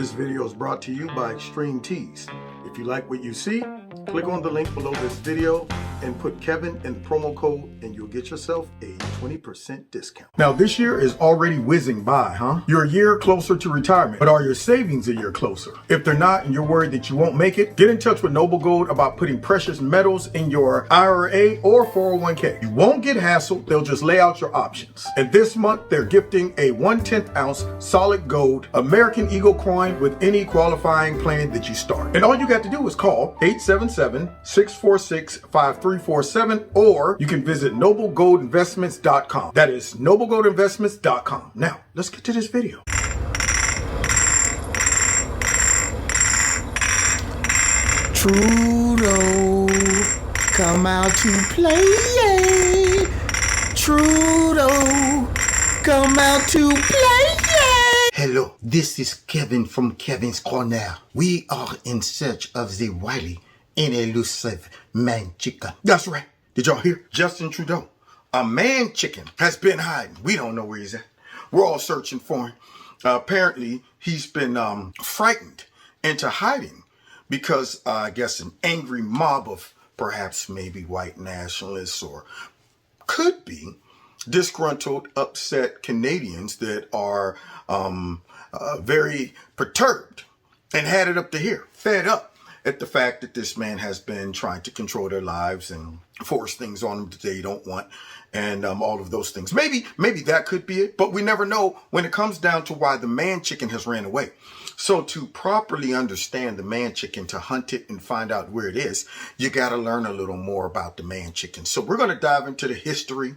This video is brought to you by Extreme Tees. If you like what you see, click on the link below this video and put Kevin in the promo code and you'll get yourself a 20% discount. Now this year is already whizzing by, huh? You're a year closer to retirement, but are your savings a year closer? If they're not and you're worried that you won't make it, get in touch with Noble Gold about putting precious metals in your IRA or 401k. You won't get hassled, they'll just lay out your options. And this month they're gifting a 1/10 ounce solid gold American Eagle coin with any qualifying plan that you start. And all you got to do is call 877-646-5347 or you can visit noblegoldinvestments.com. That is noblegoldinvestments.com. Now, let's get to this video. Trudeau, come out to play. Trudeau, come out to play. Hello, this is Kevin from Kevin's Corner. We are in search of the wily and elusive man chicken. That's right. Did y'all hear? Justin Trudeau, a man chicken, has been hiding. We don't know where he's at. We're all searching for him. Apparently, he's been frightened into hiding because I guess an angry mob of perhaps maybe white nationalists or could be disgruntled, upset Canadians that are very perturbed and had it up to here, fed up at the fact that this man has been trying to control their lives and force things on them that they don't want and all of those things. Maybe that could be it, but we never know when it comes down to why the man chicken has ran away. So to properly understand the man chicken, to hunt it and find out where it is, you got to learn a little more about the man chicken. So we're going to dive into the history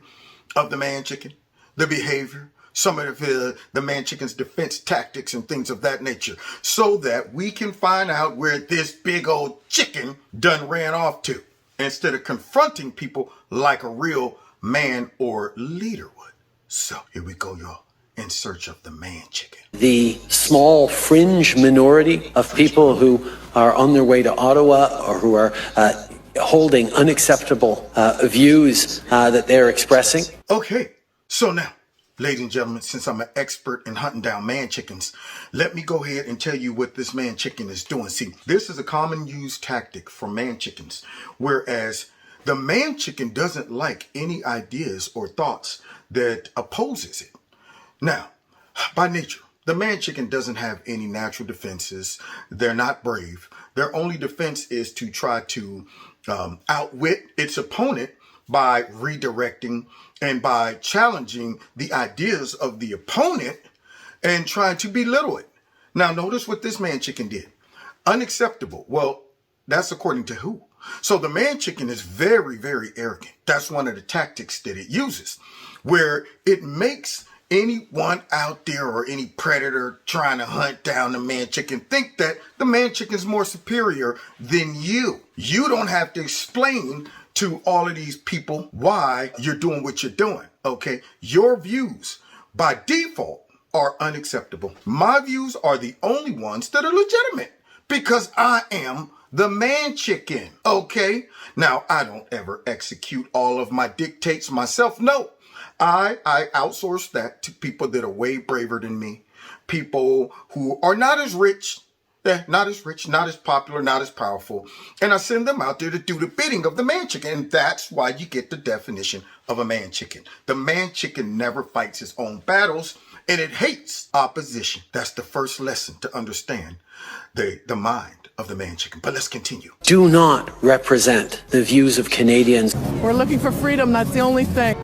of the man chicken, the behavior, some of the man chicken's defense tactics and things of that nature, so that we can find out where this big old chicken done ran off to, instead of confronting people like a real man or leader would. So here we go, y'all, in search of the man chicken. The small fringe minority of people who are on their way to Ottawa or who are holding unacceptable views that they're expressing. Okay, so now, ladies and gentlemen, since I'm an expert in hunting down man chickens, let me go ahead and tell you what this man chicken is doing. See, this is a common used tactic for man chickens, whereas the man chicken doesn't like any ideas or thoughts that opposes it. Now, by nature, the man chicken doesn't have any natural defenses. They're not brave. Their only defense is to try to outwit its opponent by redirecting and by challenging the ideas of the opponent and trying to belittle it. Now, notice what this man chicken did. Unacceptable. Well, that's according to who? So the man chicken is very, very arrogant. That's one of the tactics that it uses, where it makes anyone out there or any predator trying to hunt down the man chicken think that the man chicken is more superior than you. You don't have to explain to all of these people why you're doing what you're doing, okay? Your views by default are unacceptable. My views are the only ones that are legitimate because I am the man chicken, okay? Now, I don't ever execute all of my dictates myself. No, I outsource that to people that are way braver than me, people who are not as rich, not as popular, not as powerful. And I send them out there to do the bidding of the man chicken. And that's why you get the definition of a man chicken. The man chicken never fights his own battles and it hates opposition. That's the first lesson to understand the mind of the man chicken. But let's continue. Do not represent the views of Canadians. We're looking for freedom. That's the only thing.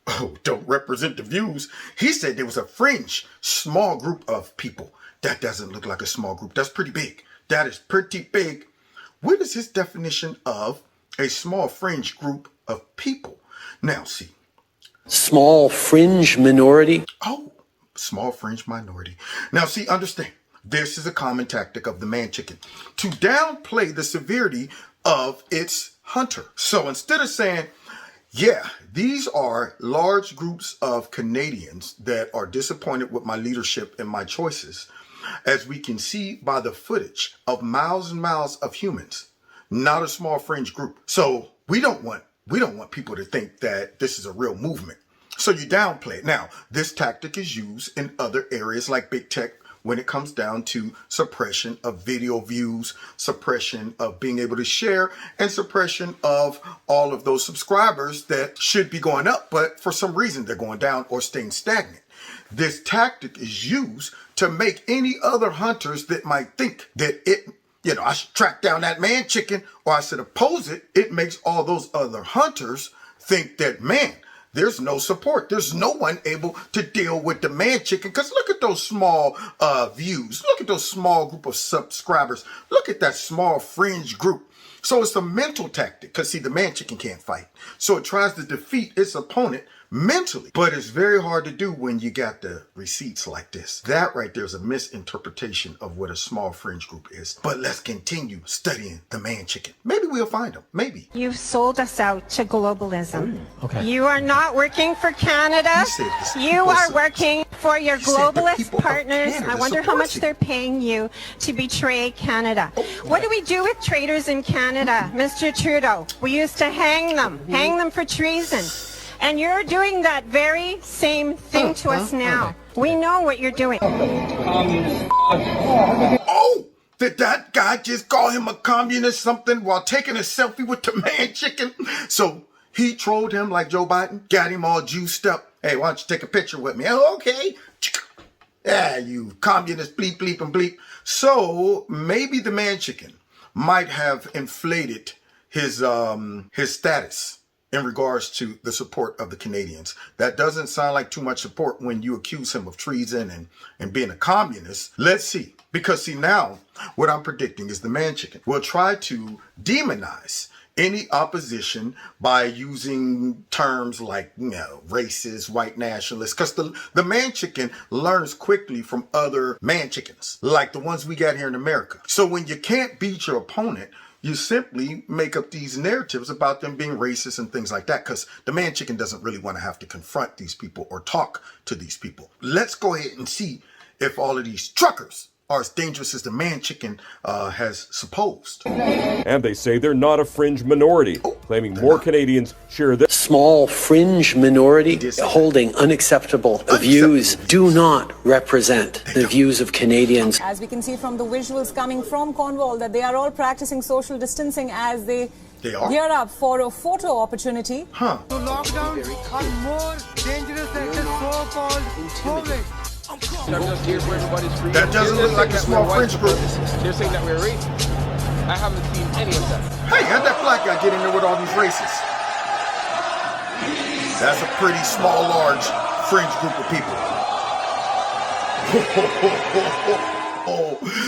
Oh, don't represent the views. He said there was a fringe, small group of people. That doesn't look like a small group. That's pretty big. That is pretty big. What is his definition of a small fringe group of people? Now, see. Small fringe minority. Oh, small fringe minority. Now, see, understand. This is a common tactic of the man chicken to downplay the severity of its hunter. So instead of saying, yeah, these are large groups of Canadians that are disappointed with my leadership and my choices, as we can see by the footage of miles and miles of humans, not a small fringe group. So we don't want people to think that this is a real movement. So you downplay it. Now, this tactic is used in other areas like big tech, when it comes down to suppression of video views, suppression of being able to share, and suppression of all of those subscribers that should be going up, but for some reason they're going down or staying stagnant. This tactic is used to make any other hunters that might think that I should track down that man chicken or I should oppose it. It makes all those other hunters think that, man, there's no support. There's no one able to deal with the man chicken. Because look at those small views. Look at those small group of subscribers. Look at that small fringe group. So it's a mental tactic. Because, see, the man chicken can't fight. So it tries to defeat its opponent mentally. But it's very hard to do when you got the receipts like this. That right there is a misinterpretation of what a small fringe group is. But let's continue studying the man chicken. Maybe we'll find them. Maybe. You've sold us out to globalism. Okay. You are not working for Canada. You are working for your globalist partners. I wonder how much they're paying you to betray Canada. What do we do with traitors in Canada, Mr. Trudeau? We used to hang them for treason. And you're doing that very same thing to us now. We know what you're doing. Oh, did that guy just call him a communist something while taking a selfie with the man chicken? So he trolled him like Joe Biden, got him all juiced up. Hey, why don't you take a picture with me? Oh, okay. Yeah, you communist bleep, bleep, and bleep. So maybe the man chicken might have inflated his status in regards to the support of the Canadians. That doesn't sound like too much support when you accuse him of treason and being a communist. Let's see. Because see, now what I'm predicting is the man chicken will try to demonize any opposition by using terms like, racist, white nationalists, because the man chicken learns quickly from other man chickens, like the ones we got here in America. So when you can't beat your opponent, you simply make up these narratives about them being racist and things like that, because the man chicken doesn't really want to have to confront these people or talk to these people. Let's go ahead and see if all of these truckers are as dangerous as the man chicken has supposed. And they say they're not a fringe minority, claiming more Canadians share this. Small fringe minority holding unacceptable views do not represent the views of Canadians. As we can see from the visuals coming from Convoy, that they are all practicing social distancing as they gear up for a photo opportunity. Huh. So lockdowns are more dangerous than the so-called COVID. That doesn't look like a small French group. They're saying that we're racist. I haven't seen any of that. Hey, how'd that black guy get in there with all these racists? That's a pretty small, large fringe group of people.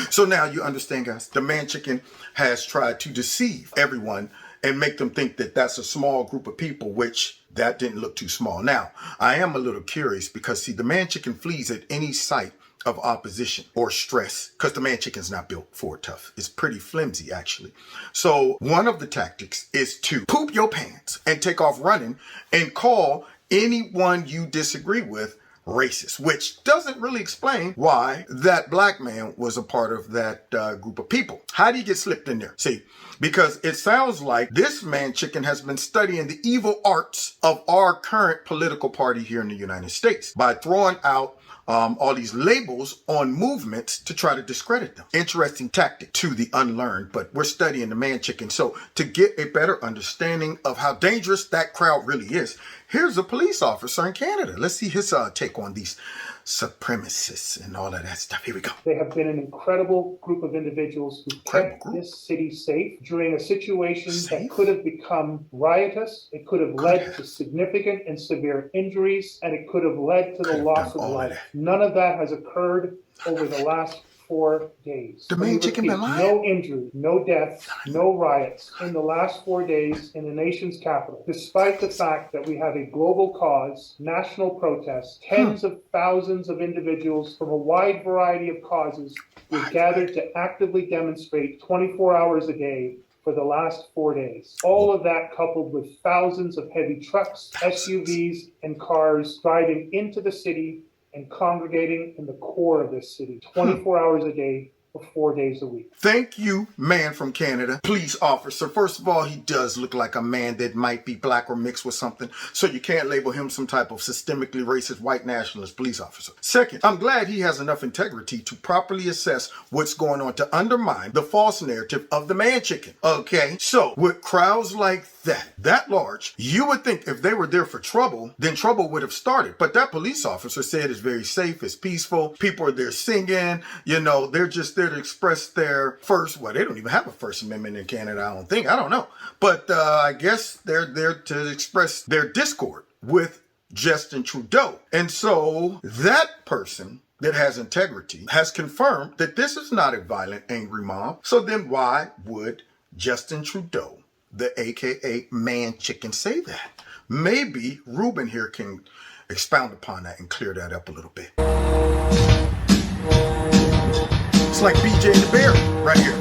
So now you understand, guys. The man chicken has tried to deceive everyone and make them think that that's a small group of people, which that didn't look too small. Now, I am a little curious because, see, the man chicken flees at any sight of opposition or stress because the man chicken's not built for it tough. It's pretty flimsy, actually. So one of the tactics is to poop your pants and take off running and call anyone you disagree with racist, which doesn't really explain why that black man was a part of that group of people. How do you get slipped in there? See, because it sounds like this man chicken has been studying the evil arts of our current political party here in the United States by throwing out all these labels on movements to try to discredit them. Interesting tactic to the unlearned, but we're studying the man chicken. So to get a better understanding of how dangerous that crowd really is, here's a police officer in Canada. Let's see his take on these supremacists and all of that stuff. Here we go. They have been an incredible group of individuals who kept this city safe during a situation that could have become riotous. It could have led to significant and severe injuries, and it could have led to the loss of life. None of that has occurred over the last 4 days. The man chicken been lying? No injuries, no deaths, no riots in the last 4 days in the nation's capital, despite the fact that we have a global cause, national protests, tens of thousands of individuals from a wide variety of causes who gathered to actively demonstrate 24 hours a day for the last 4 days. All of that coupled with thousands of heavy trucks, SUVs, and cars driving into the city and congregating in the core of this city 24 hours a day of 4 days a week. Thank you, man from Canada. Police officer. First of all, he does look like a man that might be black or mixed with something, so you can't label him some type of systemically racist white nationalist police officer. Second, I'm glad he has enough integrity to properly assess what's going on to undermine the false narrative of the man chicken. Okay, so with crowds like that large, you would think if they were there for trouble, then trouble would have started. But that police officer said it's very safe, it's peaceful, people are there singing, you know, they're just there to express their they don't even have a First Amendment in Canada, I don't know. But I guess they're there to express their discord with Justin Trudeau. And so that person that has integrity has confirmed that this is not a violent, angry mob. So then why would Justin Trudeau, the AKA man chicken, say that? Maybe Ruben here can expound upon that and clear that up a little bit. It's like BJ and the Bear right here.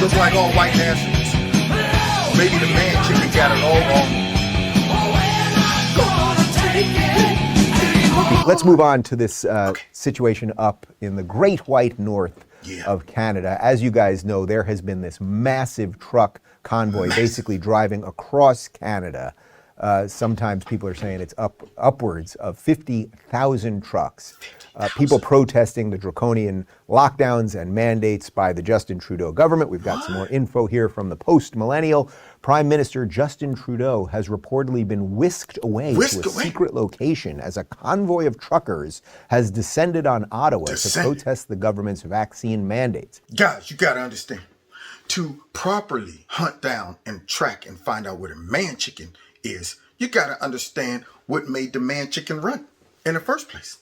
Look like all white nationalists. Maybe the man chicken got it all wrong. Let's move on to this situation up in the great white north of Canada. As you guys know, there has been this massive truck convoy basically driving across Canada. Sometimes people are saying it's upwards of 50,000 trucks. People protesting the draconian lockdowns and mandates by the Justin Trudeau government. We've got some more info here from the post-millennial. Prime Minister Justin Trudeau has reportedly been whisked away to a secret location as a convoy of truckers has descended on Ottawa to protest the government's vaccine mandates. Guys, you got to understand, to properly hunt down and track and find out where the man chicken is, you got to understand what made the man chicken run in the first place.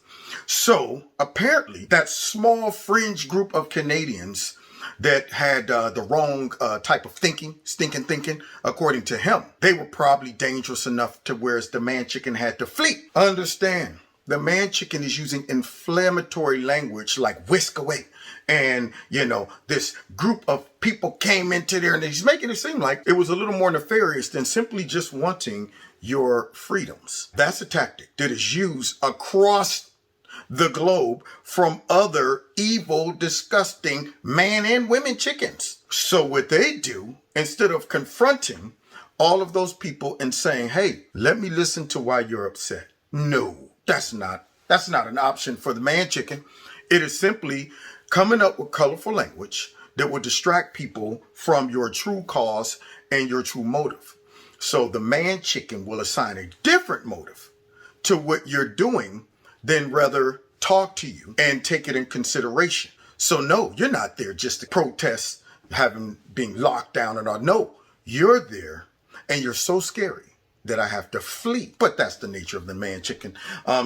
So apparently that small fringe group of Canadians that had the wrong type of stinking thinking, according to him, they were probably dangerous enough to where the man chicken had to flee. Understand, the man chicken is using inflammatory language like whisk away. And, you know, this group of people came into there and he's making it seem like it was a little more nefarious than simply just wanting your freedoms. That's a tactic that is used across the globe from other evil, disgusting man and women chickens. So what they do, instead of confronting all of those people and saying, hey, let me listen to why you're upset. No, that's not an option for the man chicken. It is simply coming up with colorful language that will distract people from your true cause and your true motive. So the man chicken will assign a different motive to what you're doing than rather talk to you and take it in consideration. So no, you're not there just to protest being locked down and all. No, you're there and you're so scary that I have to flee. But that's the nature of the man chicken.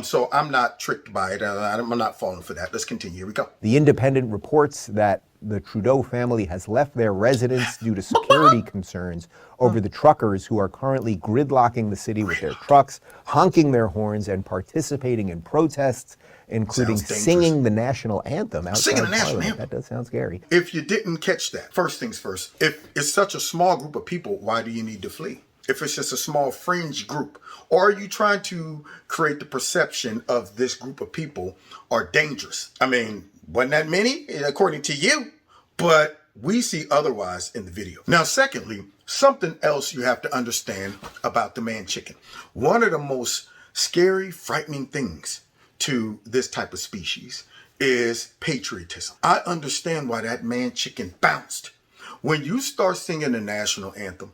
So I'm not tricked by it. I'm not falling for that. Let's continue. Here we go. The Independent reports that the Trudeau family has left their residence due to security concerns over the truckers who are currently gridlocking the city with their trucks, honking their horns, and participating in protests, including singing the national anthem outside Parliament. That does sound scary. If you didn't catch that, first things first, if it's such a small group of people, why do you need to flee? If it's just a small fringe group, or are you trying to create the perception of this group of people are dangerous? I mean, wasn't that many, according to you, but we see otherwise in the video. Now, secondly, something else you have to understand about the man chicken. One of the most scary, frightening things to this type of species is patriotism. I understand why that man chicken bounced. When you start singing the national anthem,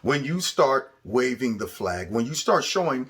when you start waving the flag, when you start showing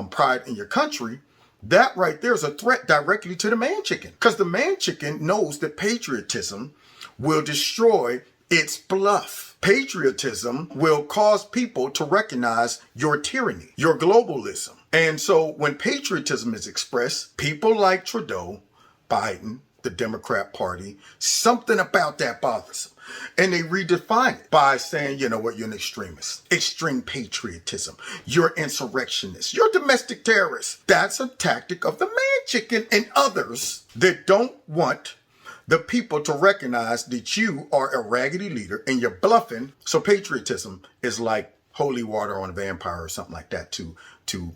pride in your country, that right there is a threat directly to the man chicken. Because the man chicken knows that patriotism will destroy its bluff. Patriotism will cause people to recognize your tyranny, your globalism. And so when patriotism is expressed, people like Trudeau, Biden, the Democrat Party, something about that bothers them. And they redefine it by saying, you know what, you're an extremist. Extreme patriotism. You're insurrectionist. You're domestic terrorist. That's a tactic of the man chicken and others that don't want the people to recognize that you are a raggedy leader and you're bluffing. So patriotism is like holy water on a vampire or something like that to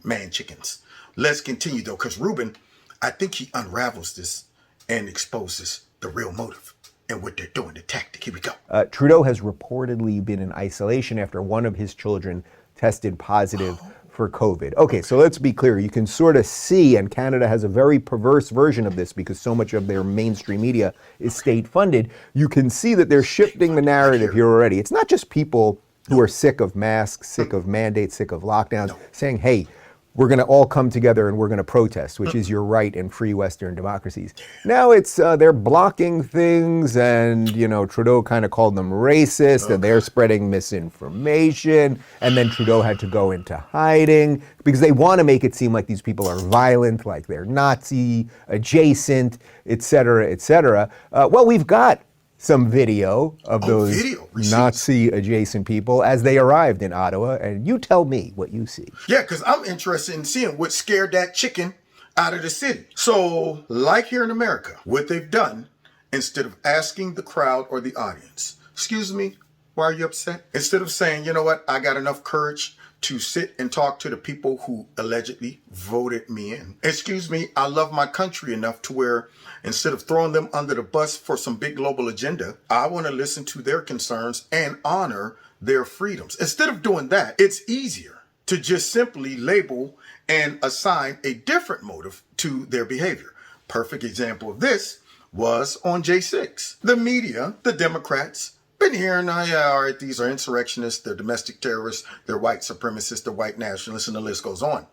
man chickens. Let's continue though, because Ruben, I think he unravels this and exposes the real motive and what they're doing, the tactic. Here we go. Trudeau has reportedly been in isolation after one of his children tested positive for COVID. Okay, so let's be clear. You can sort of see, and Canada has a very perverse version of this because so much of their mainstream media is state funded. You can see that they're shifting the narrative here already. It's not just people who are sick of masks, sick of mandates, sick of lockdowns, saying, hey, we're going to all come together and we're going to protest, which is your right in free Western democracies. Now it's they're blocking things, and Trudeau kind of called them racist, and they're spreading misinformation, and then Trudeau had to go into hiding because they want to make it seem like these people are violent, like they're Nazi adjacent, et cetera, et cetera. Well, we've got some video of those Nazi adjacent people as they arrived in Ottawa, and you tell me what you see. Yeah, because I'm interested in seeing what scared that chicken out of the city. So, like here in America, what they've done, instead of asking the crowd or the audience, excuse me, why are you upset? Instead of saying, you know what, I got enough courage to sit and talk to the people who allegedly voted me in. Excuse me, I love my country enough to where instead of throwing them under the bus for some big global agenda, I want to listen to their concerns and honor their freedoms. Instead of doing that, it's easier to just simply label and assign a different motive to their behavior. Perfect example of this was on J6. The media, the Democrats, been hearing, all right, these are insurrectionists, they're domestic terrorists, they're white supremacists, they're white nationalists, and the list goes on.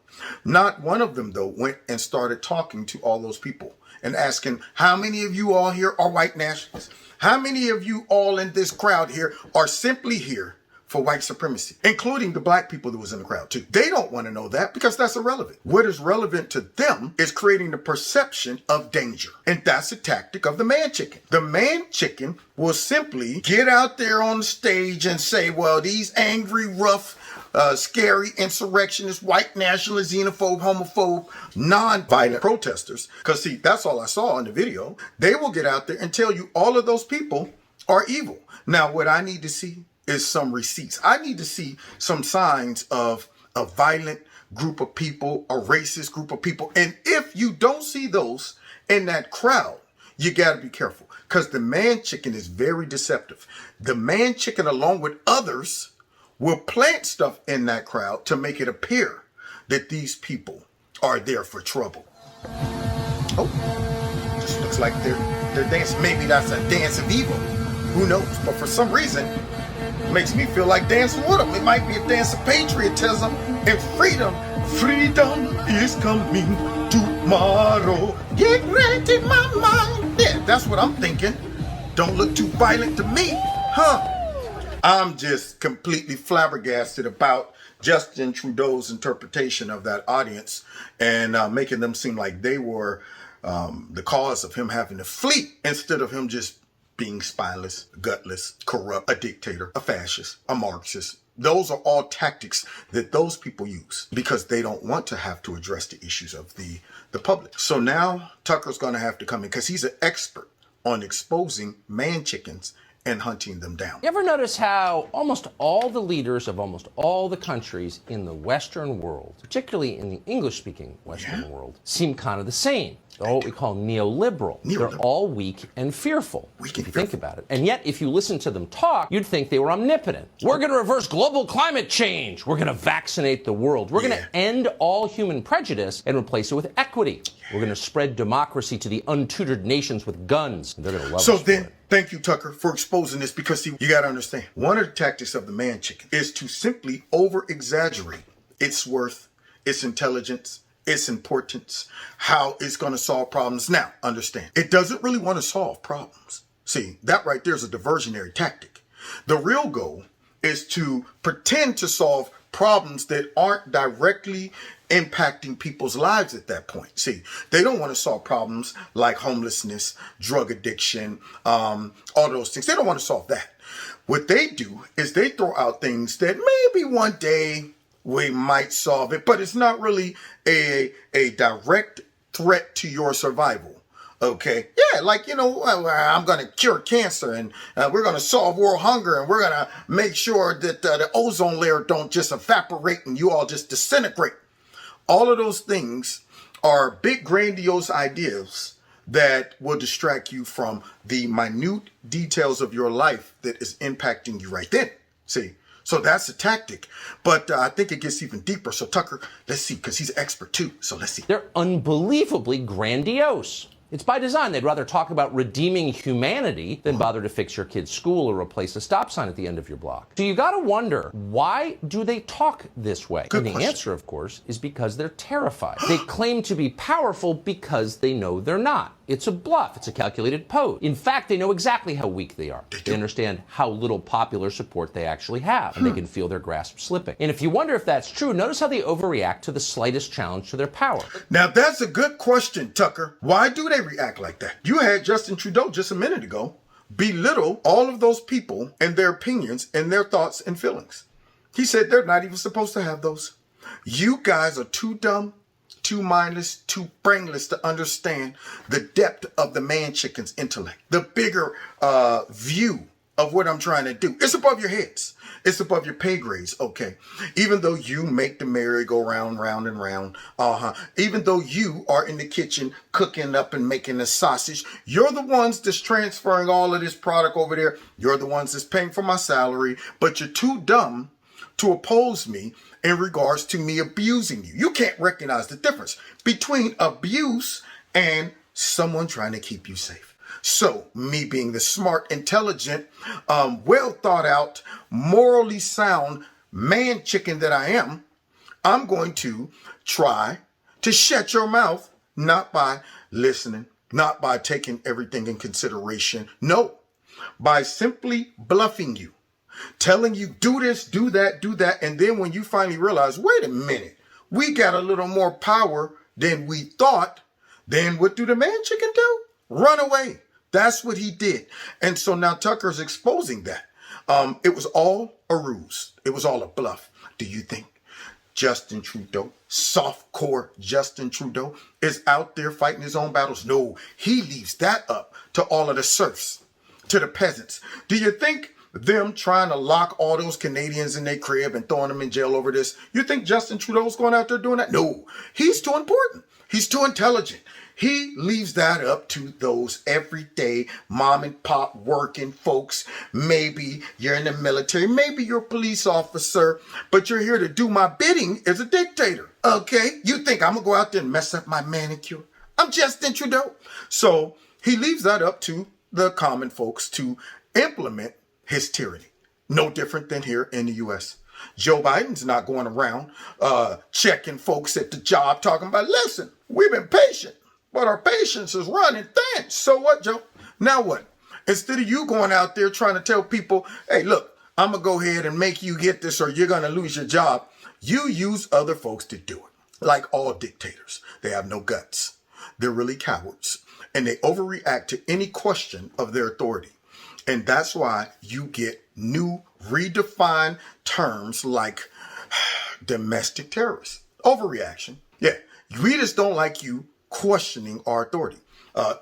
Not one of them, though, went and started talking to all those people and asking, how many of you all here are white nationalists? How many of you all in this crowd here are simply here for white supremacy, including the black people that was in the crowd too? They don't want to know that because that's irrelevant. What is relevant to them is creating the perception of danger. And that's a tactic of the man chicken. The man chicken will simply get out there on the stage and say, well, these angry, rough, scary insurrectionists, white nationalists, xenophobe, homophobe, non-violent protesters. Because see, that's all I saw in the video. They will get out there and tell you all of those people are evil. Now, what I need to see is some receipts. I need to see some signs of a violent group of people, a racist group of people. And if you don't see those in that crowd, you got to be careful because the man chicken is very deceptive. The man chicken, along with others, will plant stuff in that crowd to make it appear that these people are there for trouble. Oh, just looks like they're dancing. Maybe that's a dance of evil. Who knows? But for some reason, it makes me feel like dancing with them. It might be a dance of patriotism and freedom. Freedom is coming tomorrow. Get ready, my mind. Yeah, that's what I'm thinking. Don't look too violent to me, huh? I'm just completely flabbergasted about Justin Trudeau's interpretation of that audience and making them seem like they were the cause of him having to flee instead of him just being spineless, gutless, corrupt, a dictator, a fascist, a Marxist. Those are all tactics that those people use because they don't want to have to address the issues of the public. So now Tucker's going to have to come in because he's an expert on exposing man chickens and hunting them down. You ever notice how almost all the leaders of almost all the countries in the Western world, particularly in the English-speaking Western world, seem kind of the same? They're what we call neoliberal. They're all weak and fearful, if you think about it. And yet, if you listen to them talk, you'd think they were omnipotent. We're going to reverse global climate change. We're going to vaccinate the world. We're going to end all human prejudice and replace it with equity. We're going to spread democracy to the untutored nations with guns. They're going to love us. So then, thank you, Tucker, for exposing this because, see, you got to understand, one of the tactics of the man chicken is to simply over-exaggerate its worth, its intelligence, its importance, how it's going to solve problems. Now, understand, it doesn't really want to solve problems. See, that right there is a diversionary tactic. The real goal is to pretend to solve problems that aren't directly impacting people's lives at that point. See, they don't want to solve problems like homelessness, drug addiction, all those things. They don't want to solve that. What they do is they throw out things that maybe one day we might solve it, but it's not really a direct threat to your survival. Okay. Yeah, like, you know, I'm going to cure cancer, and we're going to solve world hunger, and we're going to make sure that the ozone layer don't just evaporate and you all just disintegrate. All of those things are big, grandiose ideas that will distract you from the minute details of your life that is impacting you right then. See? So that's a tactic. But I think it gets even deeper. So Tucker, let's see, because he's an expert too. So let's see. They're unbelievably grandiose. It's by design. They'd rather talk about redeeming humanity than bother to fix your kid's school or replace a stop sign at the end of your block. So you got to wonder, why do they talk this way? Good and the question. answer, of course, is because they're terrified. They claim to be powerful because they know they're not. It's a bluff. It's a calculated pose. In fact, they know exactly how weak they are. They understand how little popular support they actually have, and they can feel their grasp slipping. And if you wonder if that's true, notice how they overreact to the slightest challenge to their power. Now, that's a good question, Tucker. Why do they react like that? You had Justin Trudeau just a minute ago belittle all of those people and their opinions and their thoughts and feelings. He said they're not even supposed to have those. You guys are too dumb, too mindless, too brainless to understand the depth of the man chicken's intellect, the bigger view of what I'm trying to do. It's above your heads. It's above your pay grades, okay? Even though you make the merry-go-round, round and round, even though you are in the kitchen cooking up and making the sausage, you're the ones that's transferring all of this product over there. You're the ones that's paying for my salary, but you're too dumb to oppose me in regards to me abusing you. You can't recognize the difference between abuse and someone trying to keep you safe. So, me being the smart, intelligent, well thought out, morally sound man chicken that I am, I'm going to try to shut your mouth, not by listening, not by taking everything in consideration. No, by simply bluffing you, telling you do this, do that, do that. And then when you finally realize, wait a minute, we got a little more power than we thought, then what do the man chicken do? Run away. That's what he did. And so now Tucker's exposing that. It was all a ruse. It was all a bluff. Do you think Justin Trudeau, soft-core Justin Trudeau, is out there fighting his own battles? No, he leaves that up to all of the serfs, to the peasants. Do you think them trying to lock all those Canadians in their crib and throwing them in jail over this, you think Justin Trudeau's going out there doing that? No, he's too important. He's too intelligent. He leaves that up to those everyday mom and pop working folks. Maybe you're in the military, maybe you're a police officer, but you're here to do my bidding as a dictator. Okay? You think I'm gonna go out there and mess up my manicure? I'm Justin Trudeau. So he leaves that up to the common folks to implement his tyranny. No different than here in the U.S. Joe Biden's not going around checking folks at the job talking about, listen, we've been patient, but our patience is running thin. So what, Joe? Now what? Instead of you going out there trying to tell people, hey, look, I'm going to go ahead and make you get this or you're going to lose your job, you use other folks to do it. Like all dictators, they have no guts. They're really cowards. And they overreact to any question of their authority. And that's why you get new redefined terms like domestic terrorists. Overreaction. Yeah, we just don't like you questioning our authority.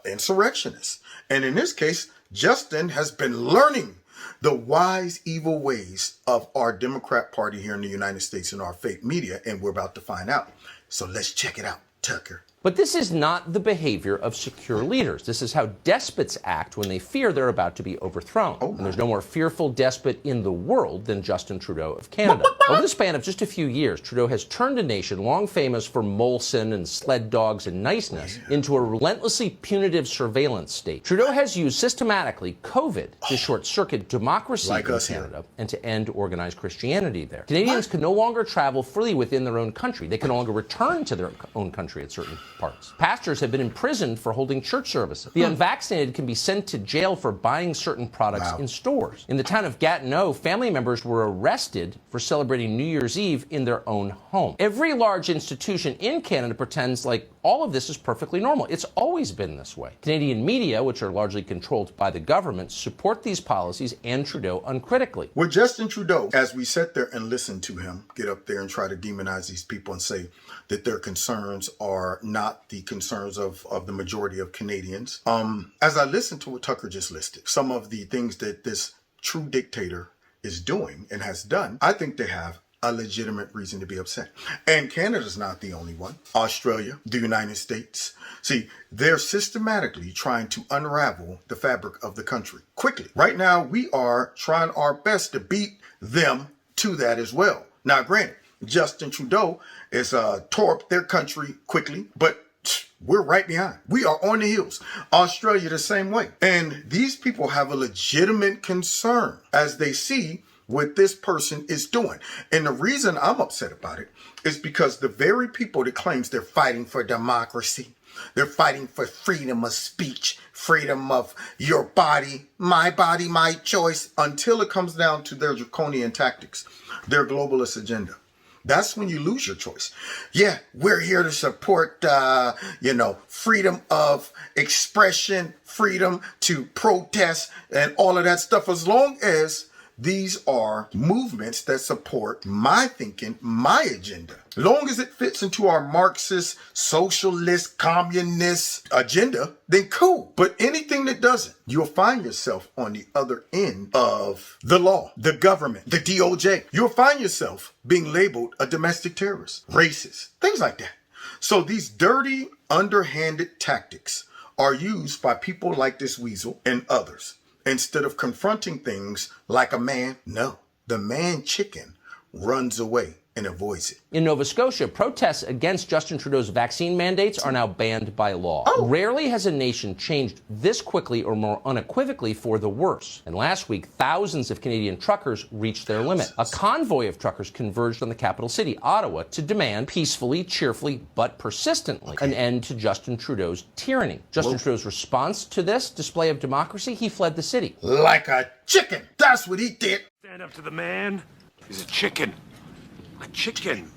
Insurrectionists. And in this case, Justin has been learning the wise, evil ways of our Democrat Party here in the United States and our fake media, and we're about to find out. So let's check it out, Tucker. But this is not the behavior of secure leaders. This is how despots act when they fear they're about to be overthrown. And there's no more fearful despot in the world than Justin Trudeau of Canada. Over the span of just a few years, Trudeau has turned a nation long famous for Molson and sled dogs and niceness into a relentlessly punitive surveillance state. Trudeau has used systematically COVID to short-circuit democracy like in Canada and to end organized Christianity there. Canadians can no longer travel freely within their own country. They can no longer return to their own country at certain parts. Pastors have been imprisoned for holding church services. The unvaccinated can be sent to jail for buying certain products in stores. In the town of Gatineau, family members were arrested for celebrating New Year's Eve in their own home. Every large institution in Canada pretends like all of this is perfectly normal. It's always been this way. Canadian media, which are largely controlled by the government, support these policies and Trudeau uncritically. With Justin Trudeau, as we sit there and listen to him get up there and try to demonize these people and say that their concerns are not the concerns of the majority of Canadians, as I listen to what Tucker just listed, some of the things that this true dictator is doing and has done, I think they have a legitimate reason to be upset. And Canada's not the only one. Australia, the United States. See, they're systematically trying to unravel the fabric of the country quickly. Right now, we are trying our best to beat them to that as well. Now, granted, Justin Trudeau is tore up their country quickly, but we're right behind. We are on the heels. Australia the same way. And these people have a legitimate concern as they see what this person is doing. And the reason I'm upset about it is because the very people that claims they're fighting for democracy, they're fighting for freedom of speech, freedom of your body, my choice, until it comes down to their draconian tactics, their globalist agenda. That's when you lose your choice. Yeah, we're here to support, freedom of expression, freedom to protest, and all of that stuff, as long as these are movements that support my thinking, my agenda. Long as it fits into our Marxist, socialist, communist agenda, then cool. But anything that doesn't, you'll find yourself on the other end of the law, the government, the DOJ. You'll find yourself being labeled a domestic terrorist, racist, things like that. So these dirty, underhanded tactics are used by people like this weasel and others. Instead of confronting things like a man, no, the man chicken runs away and avoids it. In Nova Scotia, protests against Justin Trudeau's vaccine mandates are now banned by law. Rarely has a nation changed this quickly or more unequivocally for the worse. And last week, thousands of Canadian truckers reached their limit. A convoy of truckers converged on the capital city, Ottawa, to demand peacefully, cheerfully, but persistently an end to Justin Trudeau's tyranny. Justin Trudeau's response to this display of democracy, he fled the city. Like a chicken. That's what he did. Stand up to the man. He's a chicken. A chicken.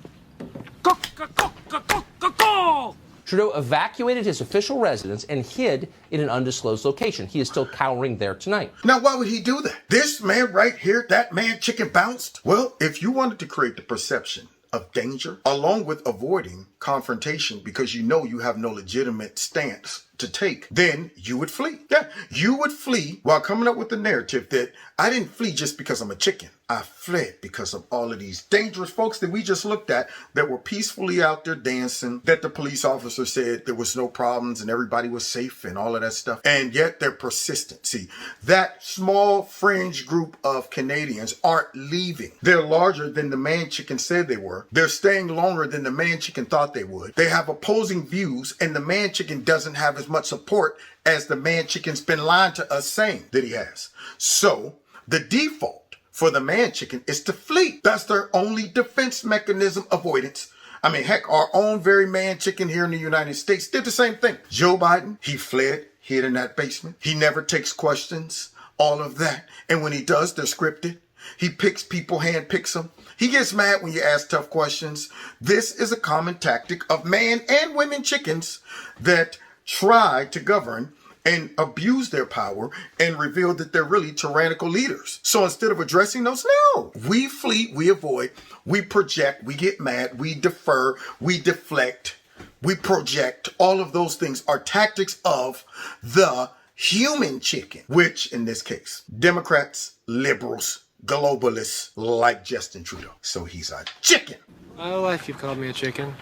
Trudeau evacuated his official residence and hid in an undisclosed location. He is still cowering there tonight. Now, why would he do that? This man right here, that man chicken bounced? Well, if you wanted to create the perception of danger, along with avoiding confrontation because you know you have no legitimate stance to take, then you would flee. Yeah, you would flee while coming up with the narrative that I didn't flee just because I'm a chicken. I fled because of all of these dangerous folks that we just looked at that were peacefully out there dancing, that the police officer said there was no problems and everybody was safe and all of that stuff. And yet they're persistent. See, that small fringe group of Canadians aren't leaving. They're larger than the man chicken said they were. They're staying longer than the man chicken thought they would. They have opposing views, and the man chicken doesn't have as much support as the man chicken's been lying to us saying that he has. So the default for the man chicken is to flee. That's their only defense mechanism, avoidance. I mean, heck, our own very man chicken here in the United States did the same thing. Joe Biden, he fled, hid in that basement. He never takes questions, all of that. And when he does, they're scripted. He picks people, handpicks them. He gets mad when you ask tough questions. This is a common tactic of man and women chickens that try to govern and abuse their power and reveal that they're really tyrannical leaders. So instead of addressing those, no, we flee, we avoid, we project, we get mad, we defer, we deflect, we project. All of those things are tactics of the human chicken, which in this case, Democrats, liberals, globalists like Justin Trudeau. So he's a chicken. My whole life you've called me a chicken.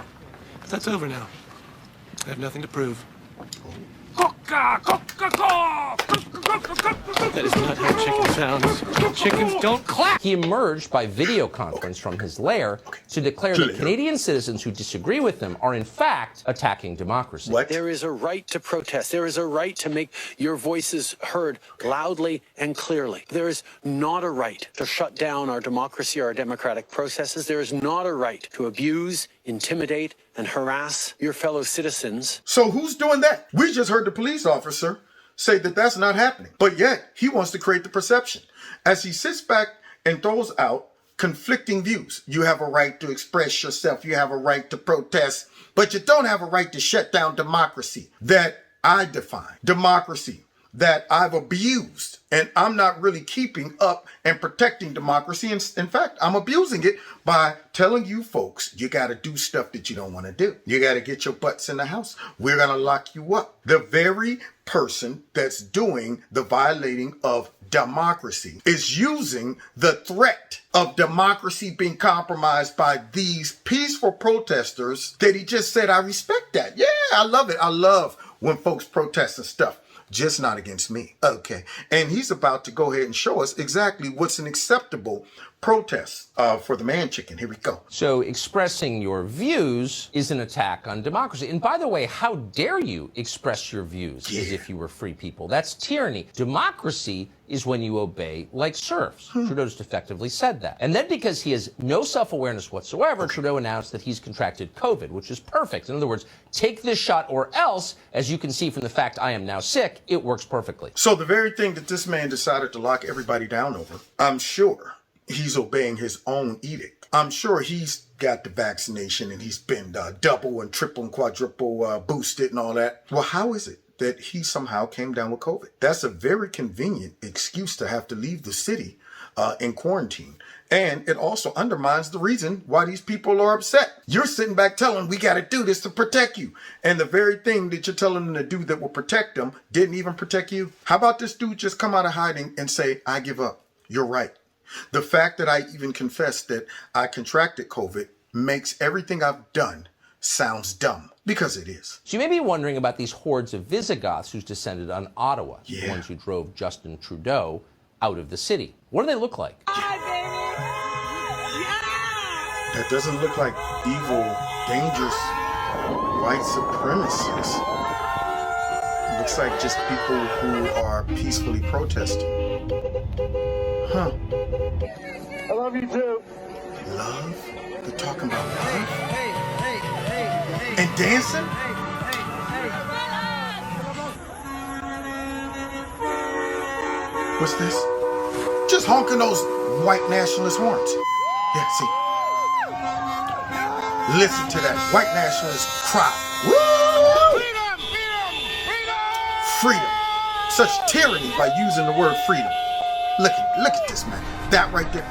But that's over now. I have nothing to prove. That is not how chicken sounds. Chickens don't clap. He emerged by video conference from his lair to declare that Canadian citizens who disagree with him are in fact attacking democracy. What? There is a right to protest. There is a right to make your voices heard loudly and clearly. There is not a right to shut down our democracy or our democratic processes. There is not a right to abuse, intimidate, and harass your fellow citizens. So who's doing that? We just heard the police officer say that that's not happening. But yet, he wants to create the perception. As he sits back and throws out conflicting views. You have a right to express yourself. You have a right to protest. But you don't have a right to shut down democracy that I define. Democracy that I've abused. And I'm not really keeping up and protecting democracy. In fact, I'm abusing it by telling you folks, you got to do stuff that you don't want to do. You got to get your butts in the house. We're going to lock you up. The very person that's doing the violating of democracy is using the threat of democracy being compromised by these peaceful protesters that he just said, I respect that. Yeah, I love it. I love when folks protest and stuff. Just not against me. Okay. And he's about to go ahead and show us exactly what's an acceptable protest for the man chicken. Here we go. So expressing your views is an attack on democracy. And by the way, how dare you express your views as if you were free people? That's tyranny. Democracy is when you obey like serfs. Trudeau just effectively said that. And then because he has no self-awareness whatsoever, Trudeau announced that he's contracted COVID, which is perfect. In other words, take this shot or else, as you can see from the fact I am now sick, it works perfectly. So the very thing that this man decided to lock everybody down over, I'm sure he's obeying his own edict. I'm sure he's got the vaccination and he's been double and triple and quadruple boosted and all that. Well, how is it that he somehow came down with COVID? That's a very convenient excuse to have to leave the city in quarantine. And it also undermines the reason why these people are upset. You're sitting back telling we got to do this to protect you. And the very thing that you're telling them to do that will protect them didn't even protect you. How about this dude just come out of hiding and say, I give up. You're right. The fact that I even confessed that I contracted COVID makes everything I've done sounds dumb, because it is. So you may be wondering about these hordes of Visigoths who's descended on Ottawa, the ones who drove Justin Trudeau out of the city. What do they look like? That doesn't look like evil, dangerous white supremacists. It looks like just people who are peacefully protesting. Huh. I love you too. Love? They're talking about love? And dancing? What's this? Just honking those white nationalist horns. Yeah, see. Listen to that white nationalist cry. Woo! Freedom. Such tyranny by using the word freedom. Look at this, man. That right there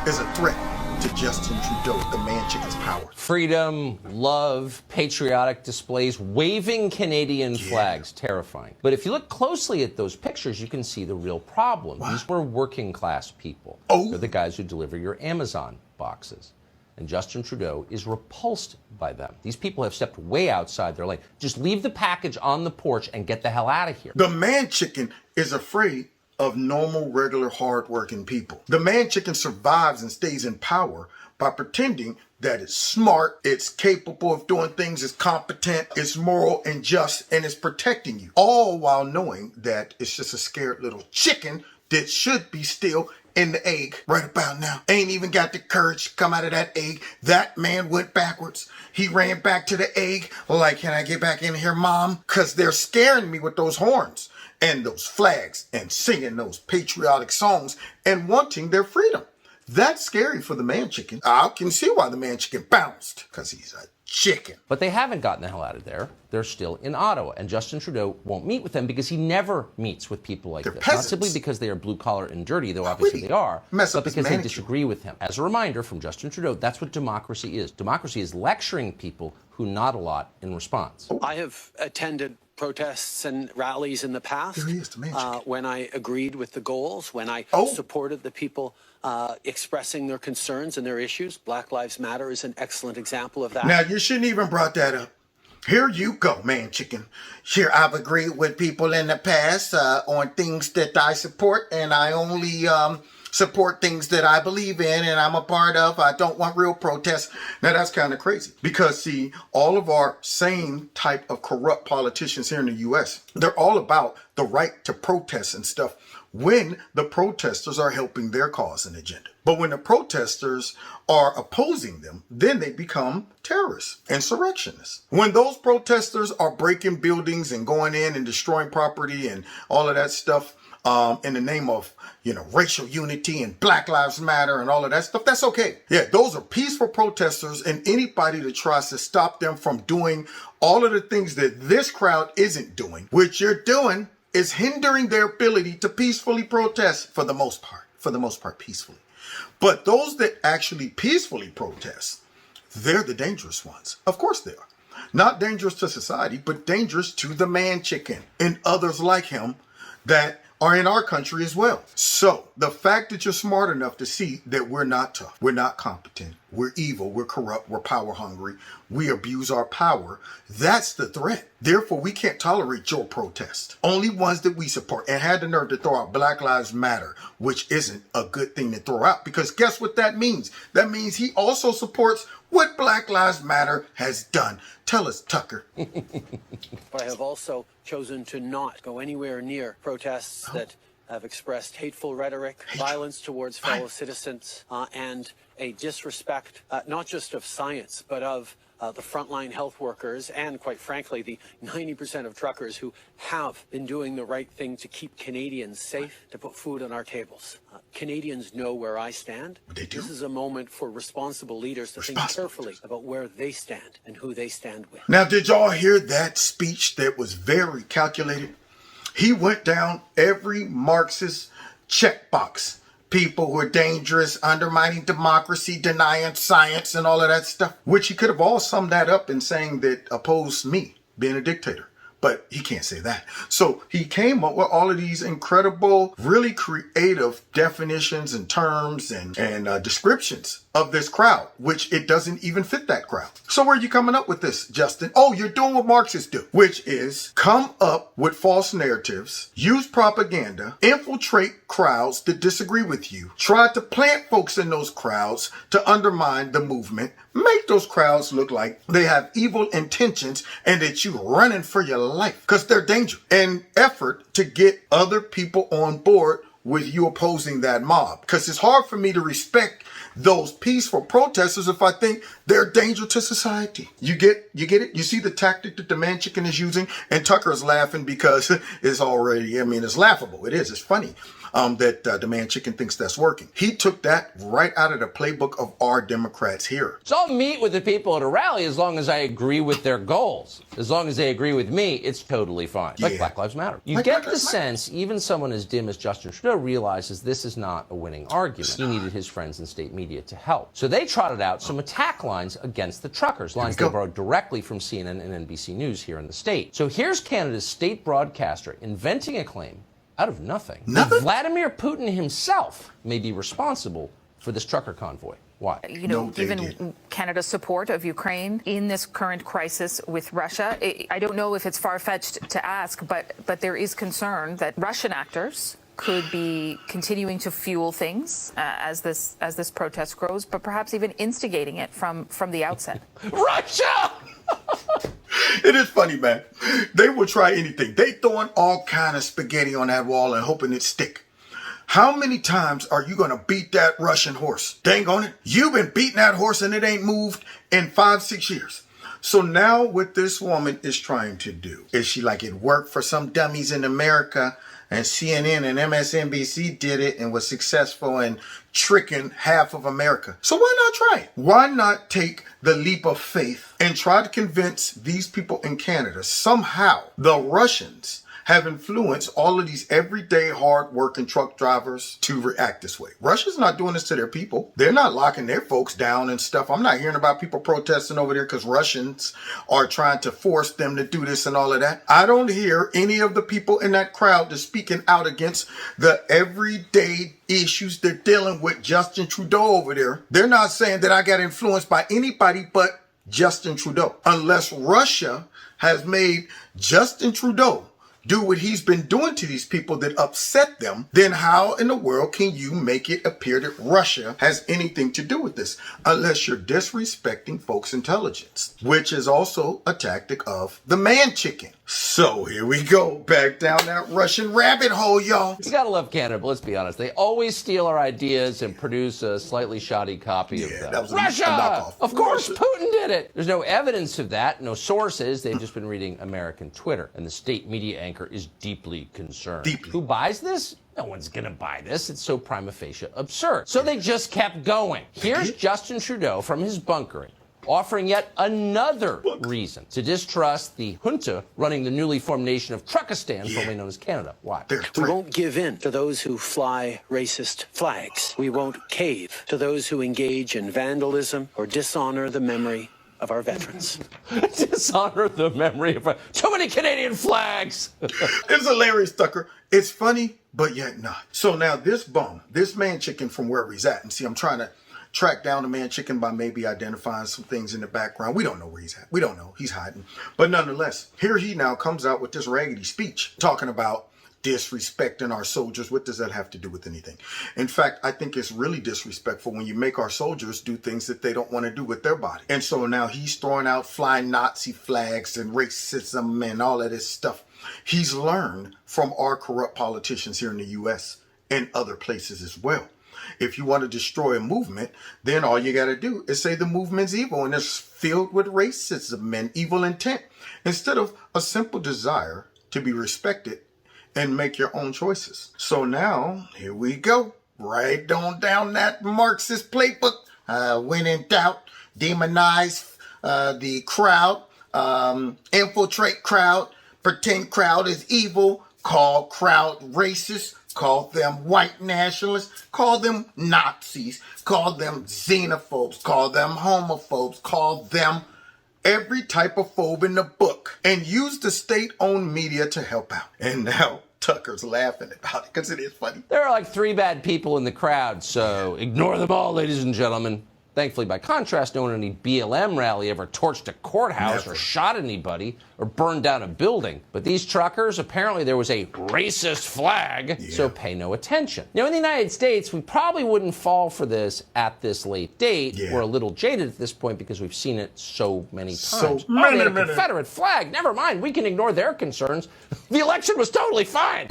is a threat to Justin Trudeau, the man chicken's power. Freedom, love, patriotic displays, waving Canadian flags, terrifying. But if you look closely at those pictures, you can see the real problem. These were working class people. They're the guys who deliver your Amazon boxes. And Justin Trudeau is repulsed by them. These people have stepped way outside their lane. Just leave the package on the porch and get the hell out of here. The man chicken is afraid of normal, regular, hard-working people. The man chicken survives and stays in power by pretending that it's smart, it's capable of doing things, it's competent, it's moral and just, and it's protecting you. All while knowing that it's just a scared little chicken that should be still in the egg right about now. Ain't even got the courage to come out of that egg. That man went backwards. He ran back to the egg like, can I get back in here, Mom? Because they're scaring me with those horns and those flags and singing those patriotic songs and wanting their freedom. That's scary for the man chicken. I can see why the man chicken bounced, because he's a chicken. But they haven't gotten the hell out of there. They're still in Ottawa. And Justin Trudeau won't meet with them because he never meets with people like this. Peasants. Not simply because they are blue collar and dirty, though obviously they are, but because they disagree with him. As a reminder from Justin Trudeau, that's what democracy is. Democracy is lecturing people who nod a lot in response. I have attended protests and rallies in the past when I agreed with the goals, when I supported the people expressing their concerns and their issues. Black Lives Matter is an excellent example of that. Now, you shouldn't even brought that up. Here you go, man chicken. Here, I've agreed with people in the past on things that I support, and I only support things that I believe in and I'm a part of. I don't want real protests. Now that's kind of crazy because see, all of our same type of corrupt politicians here in the US, they're all about the right to protest and stuff when the protesters are helping their cause and agenda. But when the protesters are opposing them, then they become terrorists, insurrectionists. When those protesters are breaking buildings and going in and destroying property and all of that stuff in the name of, racial unity and Black Lives Matter and all of that stuff, that's okay. Yeah, those are peaceful protesters, and anybody that tries to stop them from doing all of the things that this crowd isn't doing, which you're doing, is hindering their ability to peacefully protest for the most part peacefully. But those that actually peacefully protest, they're the dangerous ones. Of course they are. Not dangerous to society, but dangerous to the man chicken and others like him that are in our country as well. So the fact that you're smart enough to see that we're not tough, we're not competent, we're evil, we're corrupt, we're power hungry, we abuse our power, that's the threat. Therefore, we can't tolerate your protest. Only ones that we support, and had the nerve to throw out Black Lives Matter, which isn't a good thing to throw out, because guess what that means? That means he also supports what Black Lives Matter has done. Tell us, Tucker. I have also chosen to not go anywhere near protests that have expressed hateful rhetoric, violence towards fellow citizens, and a disrespect, not just of science, but of the frontline health workers and, quite frankly, the 90% of truckers who have been doing the right thing to keep Canadians safe, to put food on our tables. Canadians know where I stand. This is a moment for responsible leaders to think carefully about where they stand and who they stand with. Now, did y'all hear that speech that was very calculated? He went down every Marxist checkbox. People who are dangerous, undermining democracy, denying science, and all of that stuff. Which he could have all summed that up in saying that opposed me being a dictator. But he can't say that. So he came up with all of these incredible, really creative definitions and terms and descriptions of this crowd, which it doesn't even fit that crowd. So where are you coming up with this, Justin? Oh, you're doing what Marxists do, which is come up with false narratives, use propaganda, infiltrate crowds that disagree with you, try to plant folks in those crowds to undermine the movement, make those crowds look like they have evil intentions and that you're running for your life because they're dangerous, and effort to get other people on board with you opposing that mob. Because it's hard for me to respect those peaceful protesters if I think they're a danger to society. You get it? You see the tactic that the man chicken is using? And Tucker's laughing because it's already, it's laughable. It is. It's funny. That the man chicken thinks that's working. He took that right out of the playbook of our Democrats here. So I'll meet with the people at a rally as long as I agree with their goals. As long as they agree with me, it's totally fine. Like Black Lives Matter. You get the sense even someone as dim as Justin Trudeau realizes this is not a winning argument. He needed his friends in state media to help. So they trotted out some attack lines against the truckers, lines they borrowed directly from CNN and NBC News here in the state. So here's Canada's state broadcaster inventing a claim out of nothing. Vladimir Putin himself may be responsible for this trucker convoy. Why? Given Canada's support of Ukraine in this current crisis with Russia, I don't know if it's far-fetched to ask, but there is concern that Russian actors could be continuing to fuel things as this protest grows, but perhaps even instigating it from the outset. Russia! It is funny, man. They will try anything. They throwing all kind of spaghetti on that wall and hoping it stick. How many times are you going to beat that Russian horse? Dang on it. You've been beating that horse and it ain't moved in 5-6 years. So now what this woman is trying to do is she like it worked for some dummies in America and CNN and MSNBC did it and was successful in tricking half of America. So why not try it? Why not take the leap of faith and try to convince these people in Canada somehow the Russians have influenced all of these everyday hard-working truck drivers to react this way. Russia's not doing this to their people. They're not locking their folks down and stuff. I'm not hearing about people protesting over there because Russians are trying to force them to do this and all of that. I don't hear any of the people in that crowd that's speaking out against the everyday issues they're dealing with Justin Trudeau over there. They're not saying that I got influenced by anybody but Justin Trudeau. Unless Russia has made Justin Trudeau do what he's been doing to these people that upset them, then how in the world can you make it appear that Russia has anything to do with this? Unless you're disrespecting folks' intelligence, which is also a tactic of the man chicken. So here we go, back down that Russian rabbit hole, y'all. You gotta love Canada, but let's be honest. They always steal our ideas and produce a slightly shoddy copy of them. That was Russia! A knockoff. Of course, Putin did it. There's no evidence of that, no sources. They've just been reading American Twitter, and the state media anchor is deeply concerned. Who buys this? No one's gonna buy this. It's so prima facie absurd. So they just kept going. Here's Justin Trudeau from his bunkering, offering yet another reason to distrust the junta running the newly formed nation of Truckistan, formerly known as Canada. Why? We won't give in to those who fly racist flags. We won't cave to those who engage in vandalism or dishonor the memory of our veterans. Dishonor the memory of too many Canadian flags. It's hilarious, Tucker. It's funny, but yet not. So now this bum, this man chicken from wherever he's at, and see, I'm trying to track down the man chicken by maybe identifying some things in the background. We don't know where he's at. We don't know. He's hiding. But nonetheless, here he now comes out with this raggedy speech talking about disrespecting our soldiers. What does that have to do with anything? In fact, I think it's really disrespectful when you make our soldiers do things that they don't want to do with their body. And so now he's throwing out flying Nazi flags and racism and all of this stuff. He's learned from our corrupt politicians here in the U.S. and other places as well. If you want to destroy a movement, then all you got to do is say the movement's evil and it's filled with racism and evil intent, instead of a simple desire to be respected and make your own choices. So now, here we go. Right on down that Marxist playbook. When in doubt, demonize the crowd, infiltrate crowd, pretend crowd is evil, call crowd racist, call them white nationalists, call them Nazis, call them xenophobes, call them homophobes, call them every type of phobe in the book, and use the state-owned media to help out. And now Tucker's laughing about it because it is funny. There are like 3 bad people in the crowd, so ignore them all, ladies and gentlemen. Thankfully, by contrast, no one at any BLM rally ever torched a courthouse or shot anybody or burned down a building. But these truckers, apparently there was a racist flag, so pay no attention. Now, in the United States, we probably wouldn't fall for this at this late date. We're a little jaded at this point because we've seen it so many times. They had a Confederate flag. Never mind. We can ignore their concerns. The election was totally fine.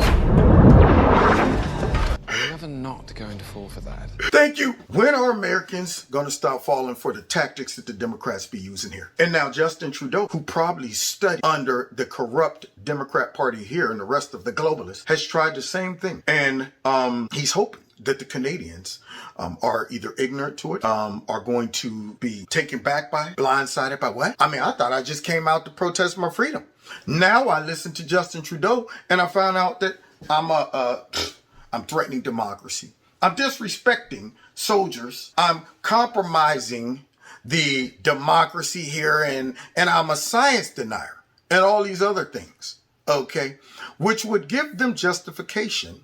We're never not going to fall for that. Thank you. When are Americans going to stop falling for the tactics that the Democrats be using here? And now Justin Trudeau, who probably studied under the corrupt Democrat Party here and the rest of the globalists, has tried the same thing. And he's hoping that the Canadians are either ignorant to it, are going to be taken back by, blindsided by what? I mean, I thought I just came out to protest my freedom. Now I listened to Justin Trudeau and I found out that I'm threatening democracy. I'm disrespecting soldiers. I'm compromising the democracy here, and I'm a science denier and all these other things, okay? Which would give them justification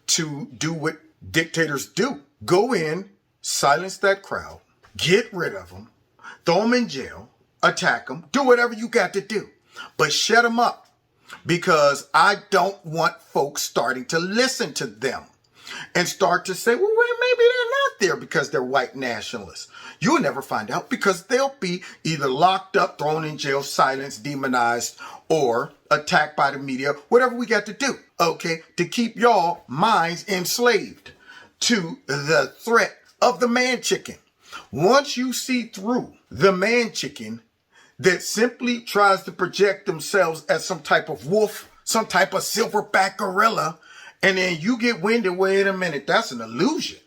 to do what dictators do. Go in, silence that crowd, get rid of them, throw them in jail, attack them, do whatever you got to do. But shut them up, because I don't want folks starting to listen to them and start to say, well, wait, maybe they're not there because they're white nationalists. You'll never find out, because they'll be either locked up, thrown in jail, silenced, demonized, or attacked by the media, whatever we got to do, okay, to keep y'all minds enslaved to the threat of the man chicken. Once you see through the man chicken that simply tries to project themselves as some type of wolf, some type of silverback gorilla, and then you get winded, wait a minute, that's an illusion.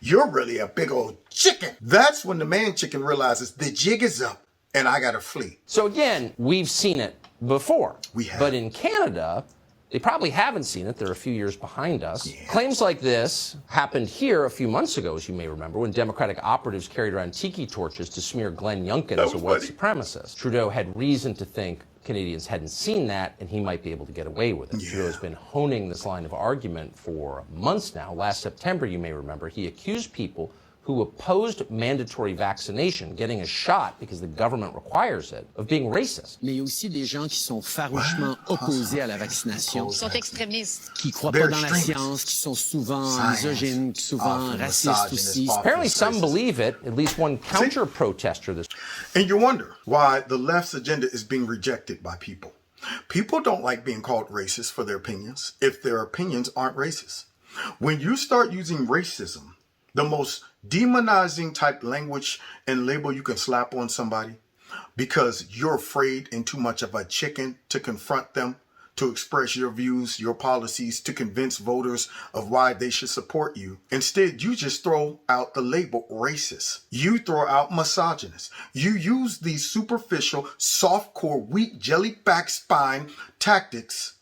You're really a big old chicken. That's when the man chicken realizes the jig is up and I gotta flee. So again, we've seen it before. We have. But in Canada, they probably haven't seen it. They're a few years behind us. Claims like this happened here a few months ago, as you may remember, when Democratic operatives carried around tiki torches to smear Glenn Youngkin as a white supremacist. Trudeau had reason to think Canadians hadn't seen that, and he might be able to get away with it. Trudeau's been honing this line of argument for months now. Last September, you may remember, he accused people who opposed mandatory vaccination, getting a shot because the government requires it, of being racist. Mais aussi des gens qui sont farouchement opposés à la vaccination. Qui sont extrémistes. Qui croient pas dans la science, qui sont souvent misogynes, souvent racistes aussi. Apparently some believe it, at least one counter-protester this. And you wonder why the left's agenda is being rejected by people. People don't like being called racist for their opinions if their opinions aren't racist. When you start using racism, the most demonizing type language and label you can slap on somebody because you're afraid and too much of a chicken to confront them, to express your views, your policies, to convince voters of why they should support you. Instead, you just throw out the label racist. You throw out misogynist. You use these superficial, soft-core, weak, jelly-back spine tactics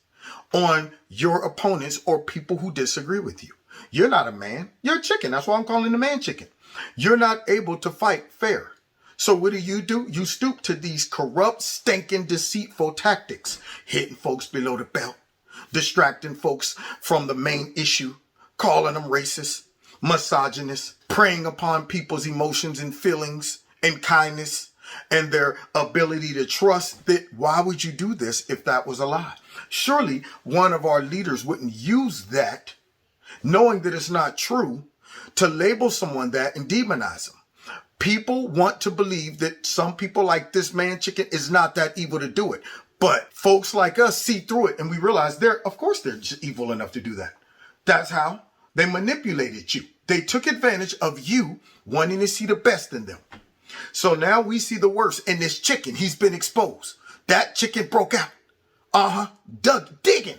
on your opponents or people who disagree with you. You're not a man. You're a chicken. That's why I'm calling the man chicken. You're not able to fight fair. So what do? You stoop to these corrupt, stinking, deceitful tactics, hitting folks below the belt, distracting folks from the main issue, calling them racist, misogynist, preying upon people's emotions and feelings and kindness and their ability to trust. That why would you do this if that was a lie? Surely one of our leaders wouldn't use that, knowing that it's not true, to label someone that and demonize them. People want to believe that some people like this man chicken is not that evil to do it. But folks like us see through it and we realize of course they're just evil enough to do that. That's how they manipulated you. They took advantage of you wanting to see the best in them. So now we see the worst in this chicken. He's been exposed. That chicken broke out. Digging.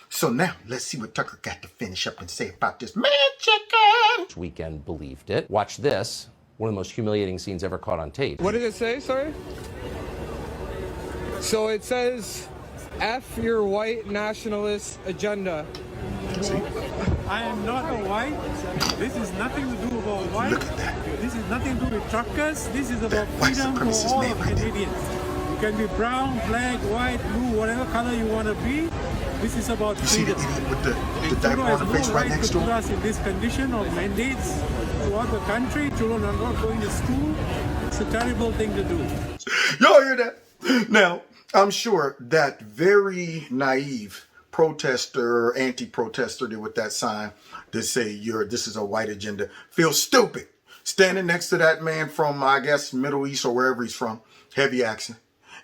So now, let's see what Tucker got to finish up and say about this man chicken. This weekend believed it. Watch this. One of the most humiliating scenes ever caught on tape. What did it say, sorry? So it says, F your white nationalist agenda. I am not a white. This is nothing to do about white. Look at that. This is nothing to do with truckers. This is about freedom for all of Canadians. You can be brown, black, white, blue, whatever color you want to be. This is about freedom. See the idiot with the diaper on the face right next to him? Us in this condition of mandates throughout the country. Children are not going to school. It's a terrible thing to do. Y'all hear that? Now, I'm sure that very naive protester, anti-protester with that sign that say this is a white agenda feels stupid. Standing next to that man from, I guess, Middle East or wherever he's from, heavy accent.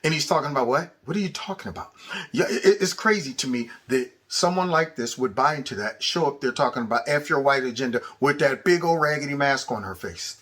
And he's talking about what? What are you talking about? Yeah, it's crazy to me that someone like this would buy into that, show up there talking about F your white agenda with that big old raggedy mask on her face.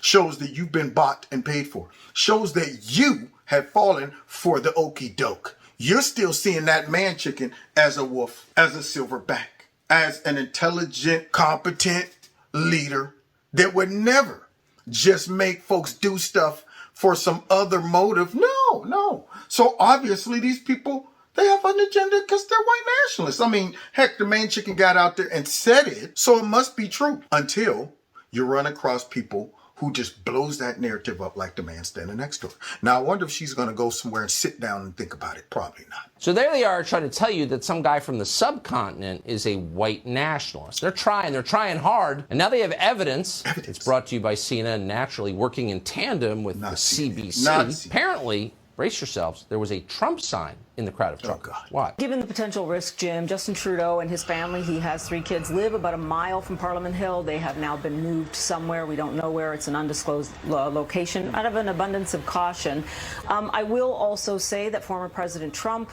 Shows that you've been bought and paid for. Shows that you have fallen for the okie doke. You're still seeing that man chicken as a wolf, as a silverback, as an intelligent, competent leader that would never just make folks do stuff for some other motive. No. So obviously these people, they have an agenda because they're white nationalists. I mean, heck, the man chicken got out there and said it, so it must be true until you run across people who just blows that narrative up like the man standing next to her. Now, I wonder if she's going to go somewhere and sit down and think about it. Probably not. So there they are trying to tell you that some guy from the subcontinent is a white nationalist. They're trying hard, and now they have evidence. It's brought to you by CNN, naturally working in tandem with the CBC. Apparently, brace yourselves, there was a Trump sign in the crowd of truckers. Why? Given the potential risk, Jim, Justin Trudeau and his family, he has 3 kids, live about a mile from Parliament Hill. They have now been moved somewhere. We don't know where. It's an undisclosed location. Out of an abundance of caution, I will also say that former President Trump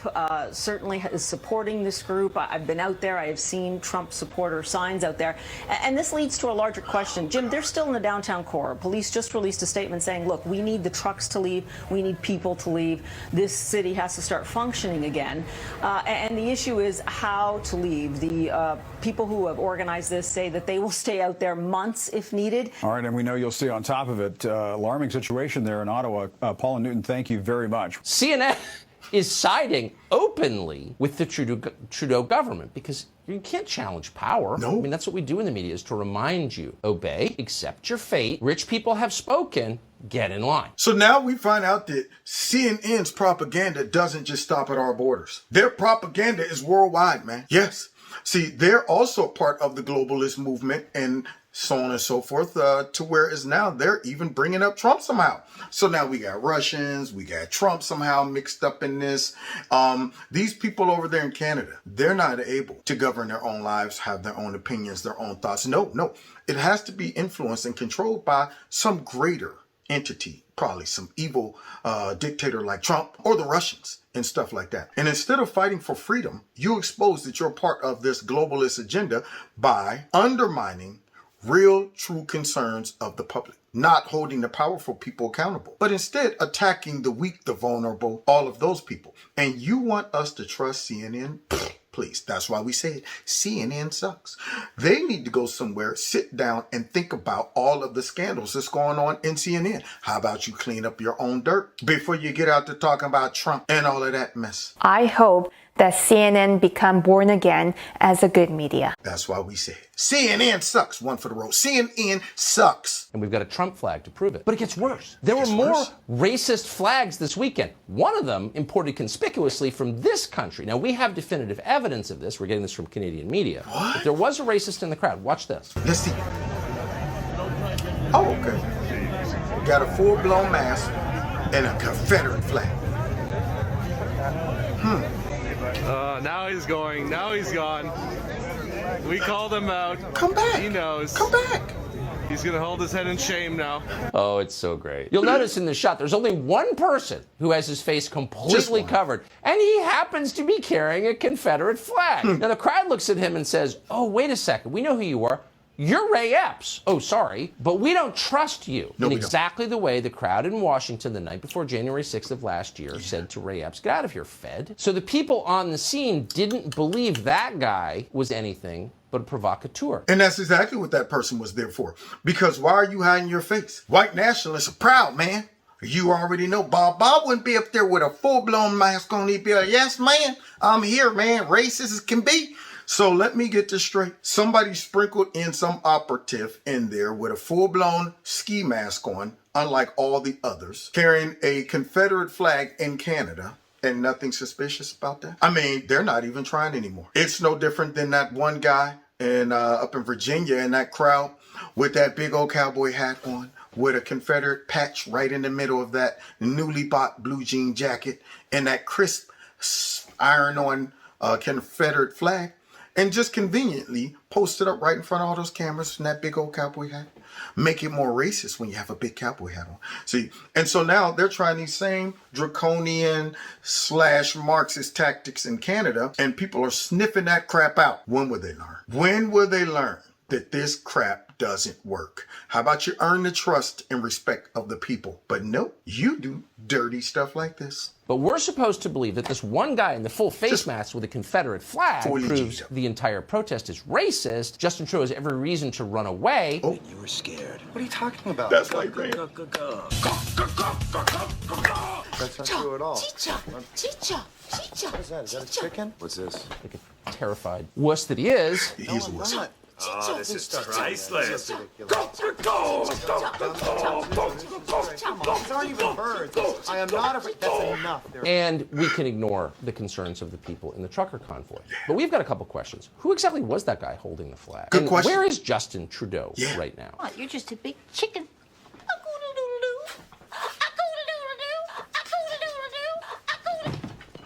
certainly is supporting this group. I've been out there. I have seen Trump supporter signs out there. And this leads to a larger question. Jim, they're still in the downtown core. Police just released a statement saying, look, we need the trucks to leave. We need people to leave. This city has to start functioning again. And the issue is how to leave. The people who have organized this say that they will stay out there months if needed. All right, and we know you'll stay on top of it. Alarming situation there in Ottawa. Paula Newton, thank you very much. CNN is siding openly with the Trudeau government because you can't challenge power. No. I mean, that's what we do in the media, is to remind you, obey, accept your fate. Rich people have spoken. Get in line. So now we find out that CNN's propaganda doesn't just stop at our borders. Their propaganda is worldwide, man. Yes. See, they're also part of the globalist movement and so on and so forth, to where it's now they're even bringing up Trump somehow. So now we got Russians, we got Trump somehow mixed up in this. These people over there in Canada, they're not able to govern their own lives, have their own opinions, their own thoughts. No. It has to be influenced and controlled by some greater entity, probably some evil dictator like Trump or the Russians and stuff like that. And instead of fighting for freedom, you expose that you're part of this globalist agenda by undermining real, true concerns of the public, not holding the powerful people accountable, but instead attacking the weak, the vulnerable, all of those people. And you want us to trust CNN? Please, that's why we say it. CNN sucks. They need to go somewhere, sit down, and think about all of the scandals that's going on in CNN. How about you clean up your own dirt before you get out to talking about Trump and all of that mess? I hope that CNN become born again as a good media. That's why we say it. CNN sucks. One for the road. CNN sucks. And we've got a Trump flag to prove it. But it gets worse. There were more racist flags this weekend. One of them imported conspicuously from this country. Now, we have definitive evidence of this. We're getting this from Canadian media. What? But there was a racist in the crowd. Watch this. Let's see. Oh, okay. Got a full-blown mask and a Confederate flag. Now he's going. Now he's gone. We called him out. Come back. He knows. Come back. He's going to hold his head in shame now. Oh, it's so great. You'll notice in the shot, there's only one person who has his face completely covered, and he happens to be carrying a Confederate flag. Now, the crowd looks at him and says, oh, wait a second. We know who you are. You're Ray Epps. Oh, sorry, but we don't trust you. No, in exactly the way the crowd in Washington the night before January 6th of last year said to Ray Epps, get out of here, Fed. So the people on the scene didn't believe that guy was anything but a provocateur. And that's exactly what that person was there for. Because why are you hiding your face? White nationalists are proud, man. You already know Bob wouldn't be up there with a full-blown mask on. He'd be like, yes, man, I'm here, man. Racist as can be. So let me get this straight. Somebody sprinkled in some operative in there with a full-blown ski mask on, unlike all the others, carrying a Confederate flag in Canada, and nothing suspicious about that. I mean, they're not even trying anymore. It's no different than that one guy up in Virginia in that crowd with that big old cowboy hat on, with a Confederate patch right in the middle of that newly bought blue jean jacket and that crisp iron-on Confederate flag. And just conveniently post it up right in front of all those cameras from that big old cowboy hat. Make it more racist when you have a big cowboy hat on. See, and so now they're trying these same draconian / Marxist tactics in Canada, and people are sniffing that crap out. When will they learn? When will they learn that this crap doesn't work? How about you earn the trust and respect of the people? But no, you do dirty stuff like this. But we're supposed to believe that this one guy in the full face mask with a Confederate flag proves the entire protest is racist. Justin Trudeau has every reason to run away. Oh, you were scared. What are you talking about? That's like rain. That's not true at all. What is that? Is that a chicken? What's this? Like a terrified wuss that he is. He's a wuss. Oh, this is priceless. These aren't even birds. I am not afraid. That's enough. And we can ignore the concerns of the people in the trucker convoy. But we've got a couple questions. Who exactly was that guy holding the flag? Good question. Where is Justin Trudeau right now? Oh, you're just a big chicken.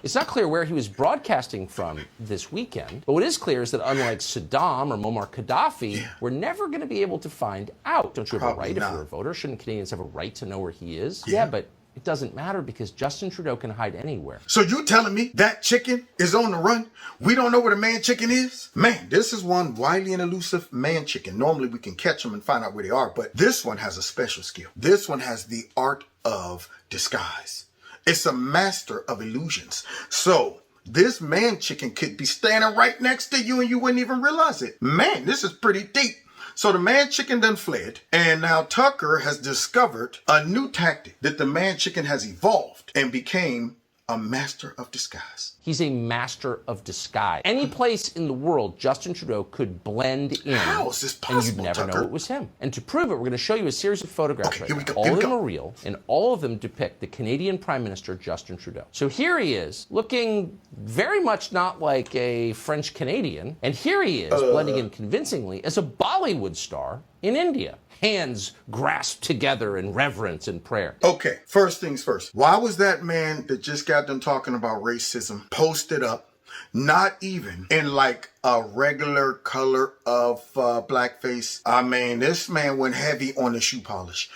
It's not clear where he was broadcasting from this weekend, but what is clear is that unlike Saddam or Muammar Gaddafi, we're never going to be able to find out. Don't you have a right if you're a voter? Shouldn't Canadians have a right to know where he is? Yeah, but it doesn't matter because Justin Trudeau can hide anywhere. So you telling me that chicken is on the run? We don't know where the man chicken is? Man, this is one wily and elusive man chicken. Normally we can catch them and find out where they are, but this one has a special skill. This one has the art of disguise. It's a master of illusions. So this man chicken could be standing right next to you and you wouldn't even realize it. Man, this is pretty deep. So the man chicken done fled, and now Tucker has discovered a new tactic that the man chicken has evolved and became a master of disguise. He's a master of disguise. Any place in the world, Justin Trudeau could blend in. How is this possible, and you'd never know it was him. And to prove it, we're going to show you a series of photographs right now. All of them are real, and all of them depict the Canadian Prime Minister, Justin Trudeau. So here he is, looking very much not like a French Canadian, and here he is, blending in convincingly as a Bollywood star in India. Hands grasped together in reverence and prayer. Okay, first things first. Why was that man that just got done talking about racism posted up, not even in like a regular color of blackface? I mean, this man went heavy on the shoe polish.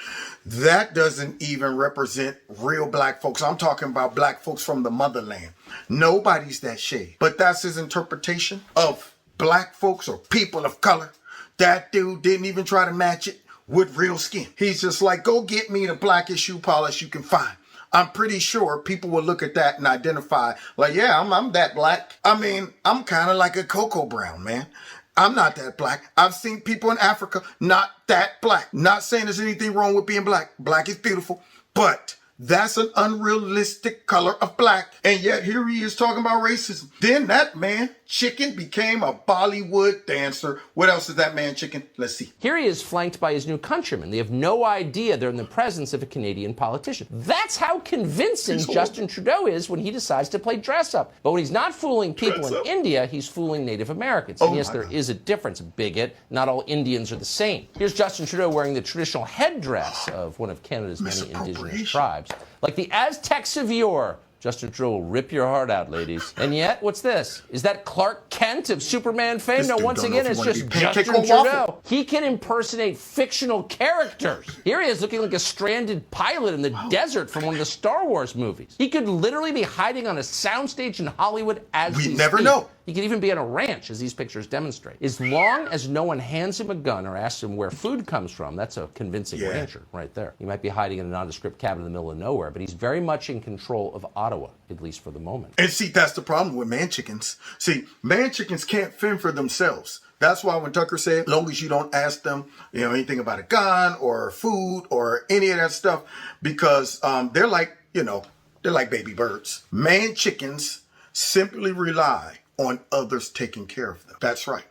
That doesn't even represent real black folks. I'm talking about black folks from the motherland. Nobody's that shade. But that's his interpretation of black folks or people of color. That dude didn't even try to match it with real skin. He's just like, go get me the blackest shoe polish you can find. I'm pretty sure people will look at that and identify, like, yeah, I'm that black. I mean, I'm kind of like a cocoa brown, man. I'm not that black. I've seen people in Africa not that black. Not saying there's anything wrong with being black. Black is beautiful, but that's an unrealistic color of black. And yet here he is talking about racism. Then that man, Chicken, became a Bollywood dancer. What else is that man, Chicken? Let's see. Here he is flanked by his new countrymen. They have no idea they're in the presence of a Canadian politician. That's how convincing Justin Trudeau is when he decides to play dress up. But when he's not fooling people in India, he's fooling Native Americans. And yes, there is a difference, bigot. Not all Indians are the same. Here's Justin Trudeau wearing the traditional headdress of one of Canada's many indigenous tribes. Like the Aztecs of yore. Justin Trudeau will rip your heart out, ladies. And yet, what's this? Is that Clark Kent of Superman fame? No, once again, it's just Justin Trudeau. He can impersonate fictional characters. Here he is looking like a stranded pilot in the desert from one of the Star Wars movies. He could literally be hiding on a soundstage in Hollywood as we never know. He could even be on a ranch, as these pictures demonstrate. As long as no one hands him a gun or asks him where food comes from, that's a convincing rancher right there. He might be hiding in a nondescript cabin in the middle of nowhere, but he's very much in control of Ottawa, at least for the moment. And see, that's the problem with man chickens. See, man chickens can't fend for themselves. That's why when Tucker said, as long as you don't ask them, anything about a gun or food or any of that stuff, because they're like, they're like baby birds. Man chickens simply rely on others taking care of them. That's right.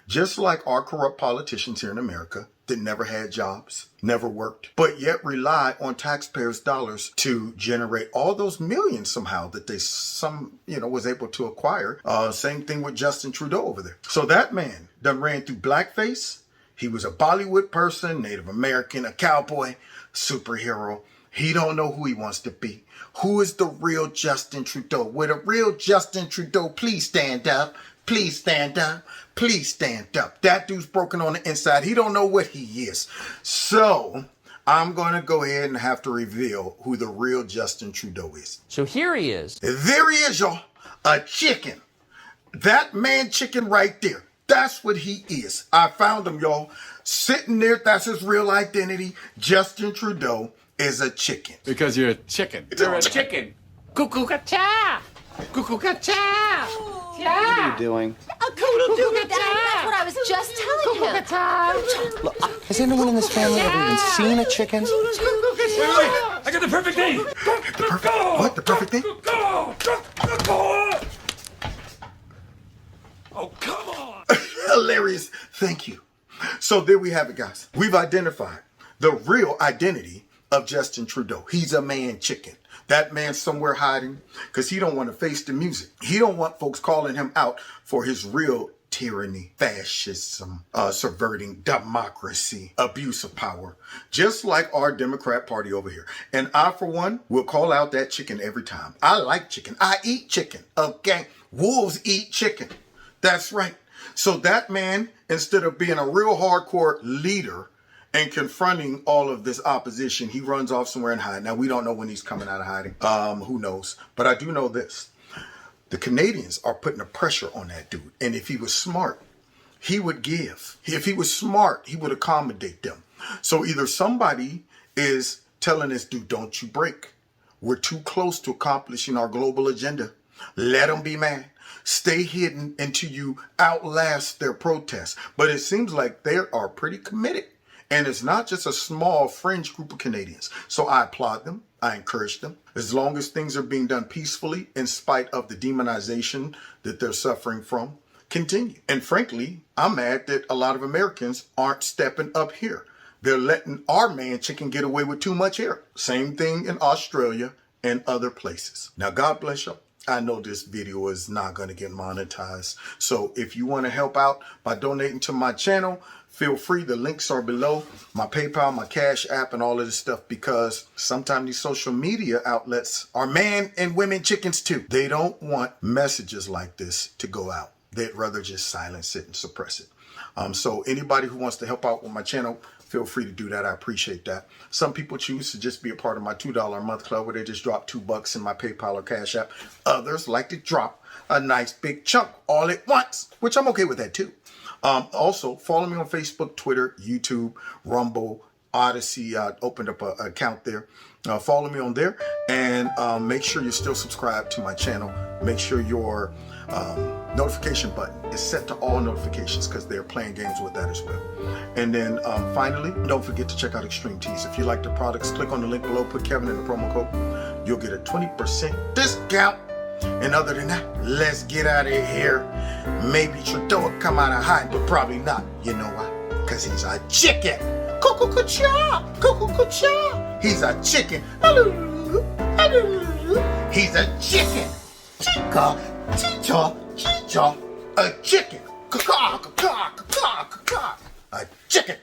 Just like our corrupt politicians here in America that never had jobs, never worked, but yet rely on taxpayers' dollars to generate all those millions somehow that they was able to acquire. Same thing with Justin Trudeau over there. So that man done ran through blackface. He was a Bollywood person, Native American, a cowboy, superhero. He don't know who he wants to be. Who is the real Justin Trudeau? With a real Justin Trudeau, please stand up. Please stand up. Please stand up. That dude's broken on the inside. He don't know what he is. So I'm going to go ahead and have to reveal who the real Justin Trudeau is. So here he is. There he is, y'all. A chicken. That man chicken right there. That's what he is. I found him, y'all. Sitting there. That's his real identity. Justin Trudeau is a chicken. Because you're a chicken. You're a chicken. Cuckoo-ca-cha! Cuckoo-ca-cha! What are you doing? A cuckoo-ca-cha! That's what I was just telling him. Look, has anyone in this family ever even seen a chicken? Wait, I got the perfect name. What? The perfect name? Oh, come on. Hilarious. Thank you. So there we have it, guys. We've identified the real identity of Justin Trudeau. He's a man chicken. That man's somewhere hiding because he don't want to face the music. He don't want folks calling him out for his real tyranny, fascism, subverting democracy, abuse of power, just like our Democrat Party over here. And I, for one, will call out that chicken every time. I like chicken. I eat chicken. Okay. Wolves eat chicken. That's right. So that man, instead of being a real hardcore leader and confronting all of this opposition, he runs off somewhere and hides. Now, we don't know when he's coming out of hiding. Who knows? But I do know this. The Canadians are putting a pressure on that dude. And if he was smart, he would give. If he was smart, he would accommodate them. So either somebody is telling this dude, don't you break. We're too close to accomplishing our global agenda. Let them be mad. Stay hidden until you outlast their protests. But it seems like they are pretty committed. And it's not just a small fringe group of Canadians. So I applaud them. I encourage them. As long as things are being done peacefully, in spite of the demonization that they're suffering from, continue. And frankly, I'm mad that a lot of Americans aren't stepping up here. They're letting our man chicken get away with too much here. Same thing in Australia and other places. Now, God bless y'all. I know this video is not going to get monetized. So if you want to help out by donating to my channel, feel free. The links are below. My PayPal, my Cash App, and all of this stuff, because sometimes these social media outlets are man and women chickens too. They don't want messages like this to go out. They'd rather just silence it and suppress it. So anybody who wants to help out with my channel, feel free to do that. I appreciate that. Some people choose to just be a part of my $2 a month club, where they just drop $2 in my PayPal or Cash App. Others like to drop a nice big chunk all at once, which I'm okay with that too. Also, follow me on Facebook, Twitter, YouTube, Rumble, Odyssey. I opened up an account there. Follow me on there, and make sure you're still subscribed to my channel. Make sure your notification button is set to all notifications, because they're playing games with that as well. And then finally, don't forget to check out Extreme Tees. If you like the products, click on the link below, put Kevin in the promo code. You'll get a 20% discount. And other than that, let's get out of here. Maybe Trudeau will come out of hiding, but probably not. You know why? Because he's a chicken. Cuckoo-ca-cha! Cuckoo-ca-cha! He's a chicken. He's a chicken. Chica, chicha, chicha. A chicken. Caw-caw, caw-caw, caw-caw, caw-caw. A chicken.